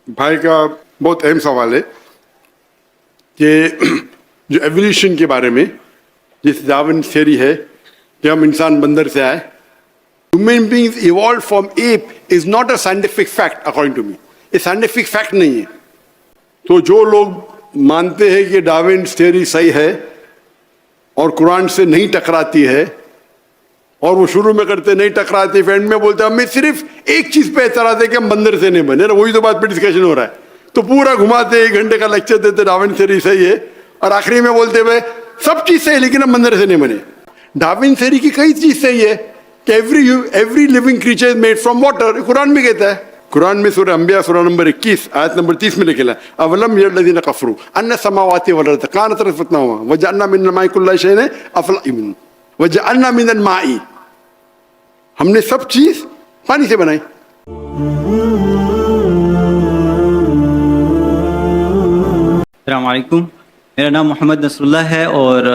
भाई का बहुत अहम सवाल है कि जो एवोल्यूशन के बारे में जिस डार्विन थ्योरी है कि हम इंसान बंदर से आए, human beings evolve from ape is not a scientific fact according to me. ये साइंटिफिक फैक्ट नहीं है। तो जो लोग मानते हैं कि डार्विन थ्योरी सही है और कुरान से नहीं टकराती है, और वो शुरू में करते नहीं टकराते, एंड में बोलते हमें सिर्फ एक चीज पे एतराज है कि हम बंदर से नहीं बने। वही तो बात पे डिस्कशन हो रहा है। तो पूरा घुमाते 1 घंटे का लेक्चर देते डार्विन थ्योरी सही है, और आखिरी में बोलते हुए सब चीज सही है लेकिन हम बंदर से नहीं बने। डार्विन थ्योरी की कई चीज सही है कि every living creature is made from water. Quran में कहता है, कुरान में सूरह अंबिया सूरह नंबर 21 आयत नंबर 30 में लिखा है, अवलम यरलदीन कफरू अन्न समावाति वल अर्द कानत रत्वतना वजअलना मिनल माई कुल्ला शैइन अफला युमिनून वजअलना मिनल माई। हमने सब चीज पानी से बनाई। अस्सलाम वालेकुम, मेरा नाम मोहम्मद नसरुल्लाह है और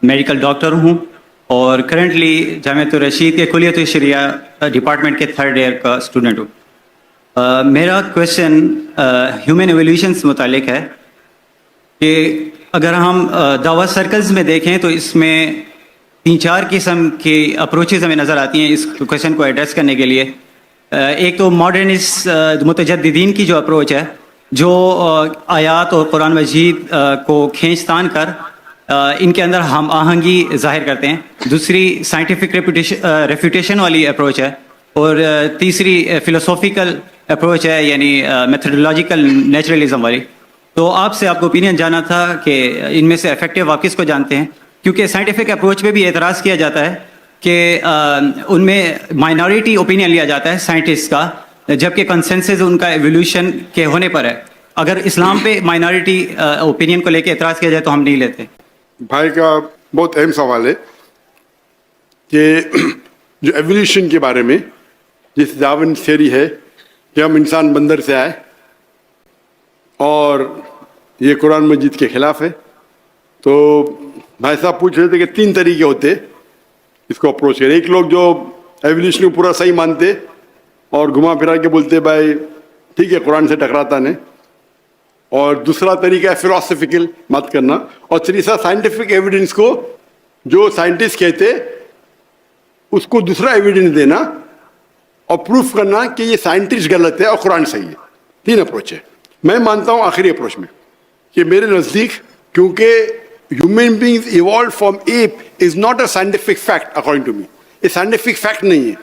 मेडिकल डॉक्टर हूँ और करंटली जामिअतुर रशीद के कुलियत शरिया डिपार्टमेंट के 3rd ईयर का स्टूडेंट हूँ। मेरा क्वेश्चन ह्यूमन एवोल्यूशन से मुतालिक है कि अगर हम दावा सर्कल्स में देखें तो इसमें 3-4 किस्म की अप्रोचेज़ हमें नज़र आती हैं इस क्वेश्चन को एड्रेस करने के लिए। एक तो मॉडर्निस्ट मुतजद्दिदीन की जो अप्रोच है, जो आयात और कुरान मजीद को खींचतान कर इनके अंदर हम आहंगी जाहिर करते हैं। दूसरी साइंटिफिक रेफ्यूटेशन वाली अप्रोच है, और तीसरी फिलोसॉफिकल अप्रोच है यानी मेथडोलॉजिकल नेचुरलिज्म वाली। तो आपसे आपको ओपिनियन जाना था कि इनमें से इफेक्टिव आप किसको जानते हैं, क्योंकि साइंटिफिक अप्रोच पे भी एतराज़ किया जाता है कि उनमें माइनॉरिटी ओपिनियन लिया जाता है साइंटिस्ट का, जबकि कंसेंसस उनका एवोल्यूशन के होने पर है। अगर इस्लाम पे माइनॉरिटी ओपिनियन को लेके एतराज़ किया जाए तो हम नहीं लेते। भाई का बहुत अहम सवाल है कि जो एवोल्यूशन के बारे में जिस डार्विन थ्योरी है कि हम इंसान बंदर से आए, और ये कुरान मजीद के खिलाफ है। तो भाई साहब पूछ रहे थे कि 3 तरीके होते इसको अप्रोच करें। एक लोग जो एवोल्यूशन को पूरा सही मानते और घुमा फिरा के बोलते भाई ठीक है कुरान से टकराता नहीं, और दूसरा तरीका है फिलोसफिकल बात करना, और तीसरा साइंटिफिक एविडेंस को जो साइंटिस्ट कहते उसको दूसरा एविडेंस देना और प्रूफ करना कि ये साइंटिस्ट गलत है और कुरान सही है। 3 अप्रोच है। मैं मानता हूँ आखिरी अप्रोच में कि मेरे नज़दीक, क्योंकि human beings evolve from ape is not a scientific fact according to me. ये साइंटिफिक फैक्ट नहीं है,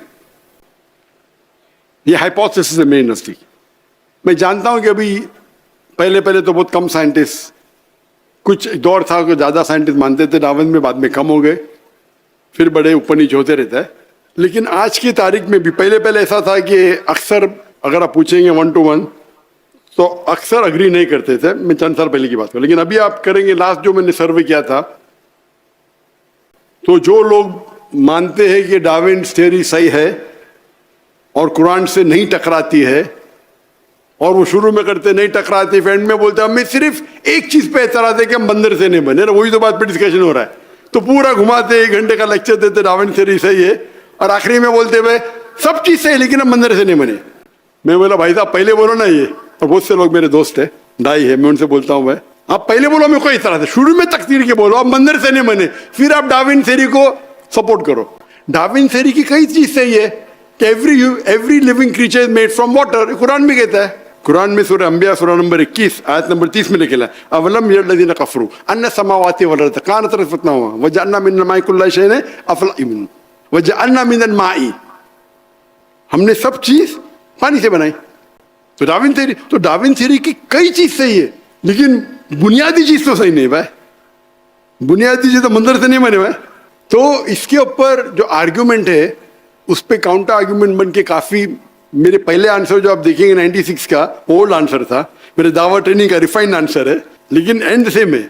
ये हाइपोथेसिस है मेरे नज़दीक। मैं जानता हूँ कि अभी पहले तो बहुत कम साइंटिस्ट, कुछ दौर था कि ज़्यादा साइंटिस्ट मानते थे डार्विन में, बाद में कम हो गए, फिर बड़े ऊपर नीचे होते रहता है। लेकिन आज की तारीख में भी पहले ऐसा था कि अक्सर अगर आप पूछेंगे 1 to 1 तो अक्सर अग्री नहीं करते थे। मैं चंद साल पहले की बात करूं, लेकिन अभी आप करेंगे, लास्ट जो मैंने सर्वे किया था, तो जो लोग मानते हैं कि डार्विन थ्योरी सही है और कुरान से नहीं टकराती है, और वो शुरू में करते नहीं टकराते, एंड में बोलते हमें सिर्फ एक चीज पे एतराज है कि हम बंदर से नहीं बने। वही तो बात पे डिस्कशन हो रहा है। तो पूरा घुमाते 1 घंटे का लेक्चर देते डार्विन थ्योरी सही है, और आखिरी में बोलते हुए सब चीज सही लेकिन हम बंदर से नहीं बने। मैं बोला भाई साहब पहले बोलो ना ये, और बहुत से लोग मेरे दोस्त है, दाई है, मैं उनसे बोलता हूँ, मैं आप पहले बोलो, मैं कोई तरह से शुरू में तकदीर के बोलो आप बंदर से नहीं बने, फिर आप डार्विन थ्योरी को सपोर्ट करो। डार्विन थ्योरी की कई चीज सही है कि every living creature is made from water. Quran में कहता है, कुरान में सूरह अंबिया सूरह नंबर 21 आयत नंबर 30 में लिखा है, अवलम यरलदीन कफरू अन्न समावाति वल अर्द कानत रत्वतना वजअलना मिनल माई कुल्ला शैइन अफला युमिनून वजअलना मिनल माई। हमने सब चीज पानी से बनाई। तो डार्विन थ्योरी की कई चीज सही है, लेकिन बुनियादी चीज तो सही नहीं भाई। बुनियादी चीज तो बंदर से नहीं बने भाई। तो इसके ऊपर जो आर्ग्यूमेंट है उस पर काउंटर आर्ग्यूमेंट बन के काफी, मेरे पहले आंसर जो आप देखेंगे 96 का ओल्ड आंसर था, मेरे दावा ट्रेनिंग का रिफाइंड आंसर है, लेकिन एंड से मैं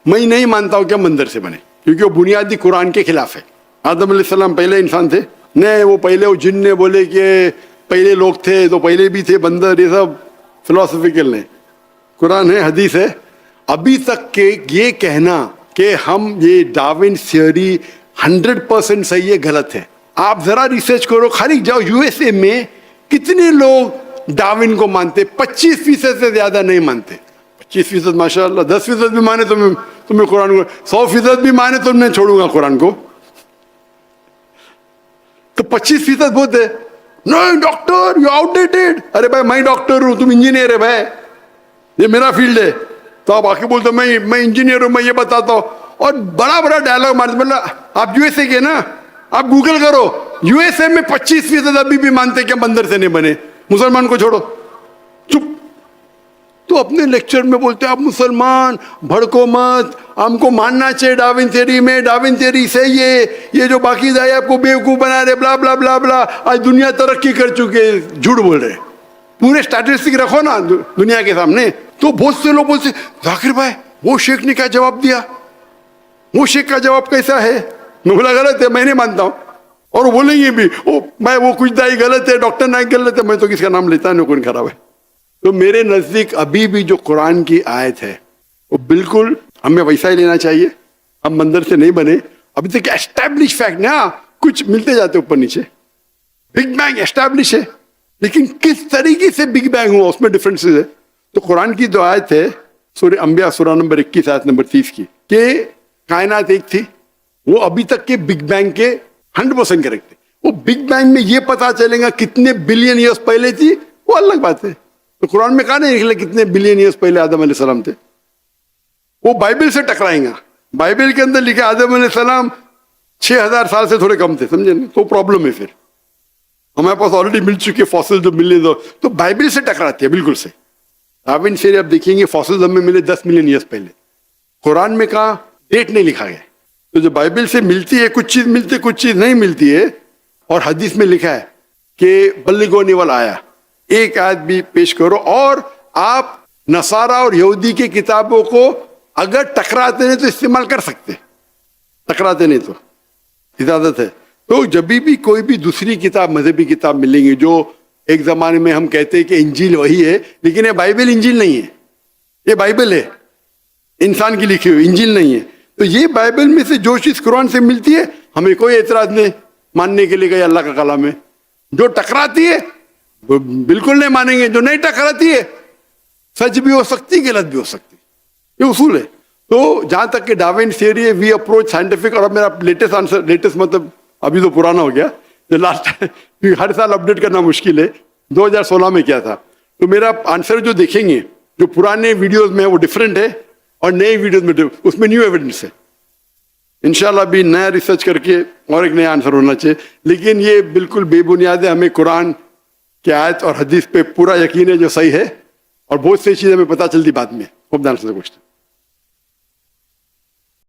नहीं मानता हूं कि हम बंदर से बने, क्योंकि वो बुनियादी कुरान के खिलाफ है। आदम अलैहिस्सलाम पहले इंसान थे नहीं, वो पहले वो जिन ने बोले कि पहले लोग थे तो पहले भी थे बंदर, ये सब फिलोसफिकल नहीं। कुरान है, हदीस है। अभी तक के ये कहना कि हम ये डार्विन थ्योरी 100% सही है, गलत है। आप जरा रिसर्च करो, खाली जाओ यूएसए में कितने लोग डार्विन को मानते, 25% से ज्यादा नहीं मानते। 25% माशाअल्लाह, 10% भी माने तो तुम्हें कुरान को, 100% भी माने तो मैं छोड़ूंगा कुरान को। तो 25% बहुत है। नहीं डॉक्टर यू आउटडेटेड, अरे भाई मैं डॉक्टर हूं, तुम इंजीनियर है भाई, ये मेरा फील्ड है। तो आप आके बोलते मैं इंजीनियर हूं, मैं ये बताता हूं, और बड़ा बड़ा डायलॉग मारते। मतलब आप यूएसए के ना, आप गूगल करो, यूएसए में 25% अभी भी मानते कि बंदर से नहीं बने, मुसलमान को छोड़ो, चुप। तो अपने लेक्चर में बोलते आप मुसलमान भड़को मत, हमको मानना चाहिए डार्विन थ्योरी में, डार्विन थ्योरी सही है, ये जो बाकी जाए आपको बेवकूफ बना रहे, ब्ला ब्ला ब्ला ब्ला, आज दुनिया तरक्की कर चुके, झूठ बोल रहे। पूरे स्टैटिस्टिक रखो ना दुनिया के सामने। तो बहुत से लोग बोलते जाकिर भाई वो शेख ने क्या जवाब दिया, वो शेख का जवाब कैसा है। मैं बोला गलत है, मैं नहीं मानता हूं। और वो बोलेंगे भी ओ मैं वो कुछ दाई गलत है, डॉक्टर नाइक गलत है, मैं तो किसका नाम लेता नहीं, कौन खराब है। तो मेरे नजदीक अभी भी जो कुरान की आयत है वो बिल्कुल हमें वैसा ही लेना चाहिए। हम मंदिर से नहीं बने, अभी तक एस्टैब्लिश फैक्ट ना, कुछ मिलते जाते ऊपर नीचे। बिग बैंग एस्टैब्लिश है, लेकिन किस तरीके से बिग बैंग हुआ उसमें डिफरेंसेस है। तो कुरान की जो आयत है सूरह अंबिया सूरह नंबर 21 आयत नंबर 30 की, कि कायनात एक थी, वो अभी तक के बिग बैंग के 100% करेक्ट थे। वो बिग बैंग में ये पता चलेगा कितने बिलियन ईयर्स पहले थी, वो अलग बात है। तो कुरान में कहा नहीं निकले कितने बिलियन ईयर्स पहले आदम अलैहिस्सलाम थे, वो बाइबल से टकराएंगा। बाइबल के अंदर लिखा आदम अलैहिस्सलाम 6000 साल से थोड़े कम थे, समझे ना, तो प्रॉब्लम है। फिर हमारे पास ऑलरेडी मिल चुके फॉसिल जो मिले, तो बाइबल से टकराती है बिल्कुल से। डार्विन थ्योरी आप देखेंगे फॉसिल हमें मिले 10 मिलियन ईयर्स पहले, कुरान में कहा डेट नहीं लिखा गया। तो जो बाइबल से मिलती है कुछ चीज मिलती है, कुछ चीज नहीं मिलती है। और हदीस में लिखा है कि बल्लिगोनी वाला आया, एक आयत भी पेश करो। और आप नसारा और यहूदी की किताबों को अगर टकराते नहीं तो इस्तेमाल कर सकते, टकराते नहीं तो इजाजत है। तो जब भी कोई भी दूसरी किताब मजहबी किताब मिलेंगी, जो एक जमाने में हम कहते हैं कि इंजील वही है, लेकिन ये बाइबल इंजील नहीं है, ये बाइबल है इंसान की लिखी हुई, इंजील नहीं है। तो ये बाइबल में से जो चीज कुरान से मिलती है हमें कोई एतराज नहीं मानने के लिए, अल्लाह का कलाम है। जो टकराती है वो बिल्कुल नहीं मानेंगे, जो नहीं टकराती है सच भी हो सकती गलत भी हो सकती, ये उसूल है। तो जहां तक कि डार्विन थ्योरी है, वी अप्रोच साइंटिफिक। और अब मेरा लेटेस्ट आंसर, लेटेस्ट मतलब अभी तो पुराना हो गया, जो लास्ट हर साल अपडेट करना मुश्किल है, 2016 में किया था। तो मेरा आंसर जो देखेंगे जो पुराने वीडियोस में है वो डिफरेंट है, और नए वीडियोस में उसमें न्यू एविडेंस है। इंशाल्लाह भी नया रिसर्च करके और एक नया आंसर होना चाहिए। लेकिन ये बिल्कुल बेबुनियाद है, हमें कुरान की आयत और हदीस पे पूरा यकीन है जो सही है, और बहुत सी चीजें हमें पता चलती बाद में। Hope that answers the question.